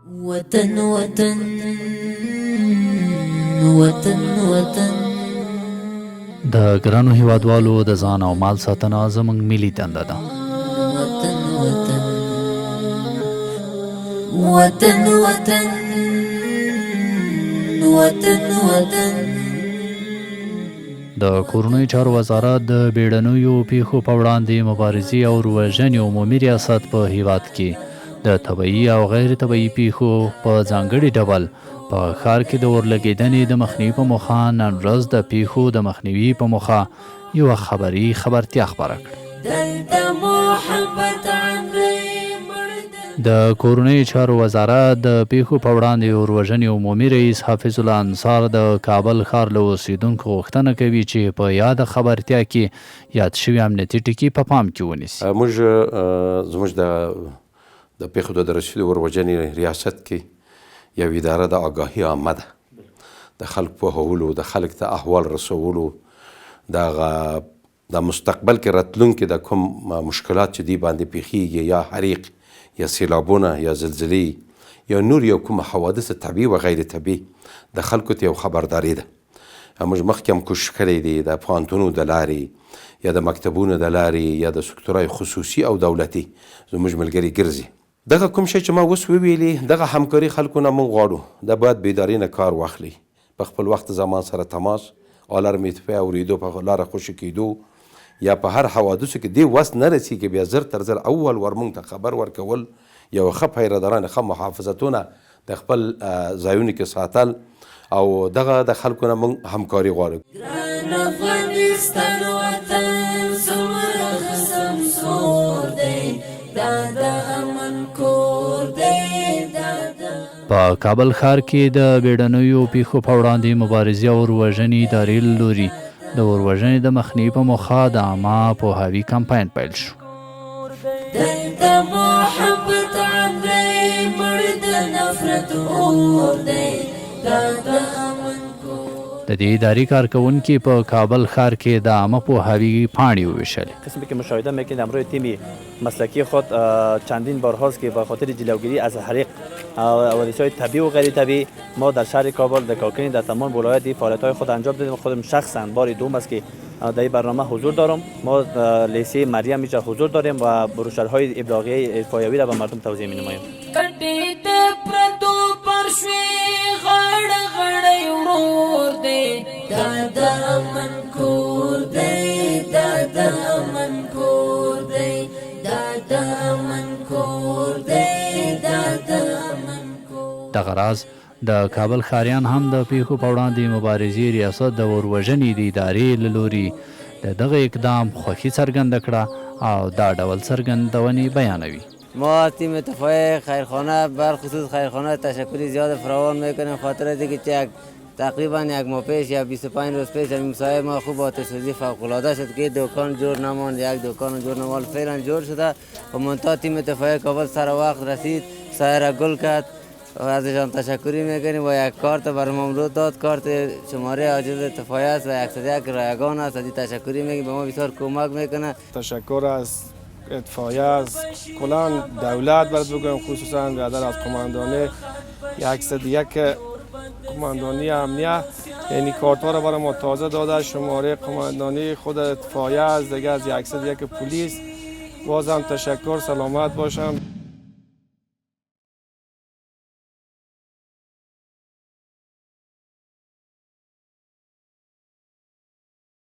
وطن وطن وطن وطن د ګرانو هیوادوالو د ځان او مال ساتنه زموږ ملي دنده ده. وطن وطن وطن وطن وطن وطن د کورنیو چارو وزارت د بیړنیو پیښو په وړاندې مبارزې او وژنې عمومي ریاست په هیواد کې د طبیعي او غیر طبیعي پیښو په ځانګړي ډول په ښار کې د اورلګیدنې د مخنیوي په موخه نن ورځ د پیښو د مخنیوي په موخه یوه خبرتیا خپره کړه. د کورنیو چارو وزارت د پیښو په وړاندې اوروژنې عمومي رئیس حافظ الله انصار د کابل ښار له اوسیدونکو غوښتنه کوي چې په یاده خبرتیا کې یاد شوي امنیتي ټکي په پام کې ونیسي. زموږ د پیښو د رسیدو اوروژنې ریاست کې یو اداره د آګاهي عامه ده، د خلک پوهولو، د خلک ته احوال رسولو، د مستقبل کې راتلونکي د کوم مشکلات چې دی باندې پیښیږي، یا حریق یا سیلابونه یا زلزلې یا نور یو کوم حوادث طبیعي و غیر طبیعي د خلکو ته یو خبرداری ده. موږ مخکې هم کوشش کړی دی د پوهنتونو د لارې یا د مکتبونو د لارې یا د سکتورهای خصوصي او دولتي زموږ ملګري ګرځي. دغه کوم شی چې ما اوس وویلي، دغه همکاري خلکو نه موږ غواړو. د باید بیداري نه کار واخلي، په خپل وخت زمان سره تماس، آلارم اطفاء اورېدو، په لاره خوشي کېدو یا په هر حوادثو کې دې وس نه رسېږي، بیا زر تر زر اول ور موږ ته خبر ورکول، یو ښه پیرداران، ښه محافظتونه د خپل ځایونو کې ساتل، او دغه د خلکو نه موږ همکاري غواړو. ګران افغانستان وطن څومره قسم سور دی، دا د امن کور دی. په کابل ښار کې د بیړنیو پیښو په وړاندې مبارزې او اوروژنې ادارې له لوري د اوروژنې د مخنیوي په موخه د عامه پوهاوي کمپاین پیل شو. د دې ادارې کارکوونکي په کابل ښار کې د عامه پوهاوی پاڼې وویشلې. قسمی که مشاهده میکنید امروز تیم مسلکی خود چندین بار هاست که به خاطر جلوگیری از حریق حوادث‌های طبیعی و غیر طبیعی ما در شهر کابل در کارکنی در تمام ولایت فعالیت‌های خود انجام دادیم. خودم شخصا بار دوم است که در این برنامه حضور دارم. ما لیسه مریم اینجا حضور داریم و بروشورهای ابلاغیه فایوی را به مردم توضیح می‌نماییم. دغه راز د کابل ښاریان هم د پیښو په وړاندې مبارزې ریاست د اوروژنې د ادارې له لوري د دغه اقدام خوښي څرګنده کړه او دا ډول څرګندونې بیانوي. ما تیم طفای خیرخانه بر خصوص خیرخانه تشکری زیاد فراوان میکنیم، خاطر اینکه که تقریبا یک ماه پیش یا 25 روز پیش همین مسایه ما خوب آتش سوزی فوق‌العاده شد که دکان جور نماند، یک دکان جور نماند، فعلا جور شده و منتها تیم طفای کابل سر وقت رسید، سایه را گل کرد و ازشان تشکری میکنیم و یک کارت بر مملو داد، کارت شماره عاجز طفای است و 101 رایگان است. از تشکری میکنیم، به ما بسیار کمک میکنه. تشکر از اطفایه، از کلان دولت باید بگویم، خصوصا بیادر از قماندانه 101 قماندانی امنیه، یعنی کارت‌ها را برای ما تازه داده، شماره قماندانی خود اطفایه است، دیگه از 101 پلیس. بازم تشکر، سلامت باشم.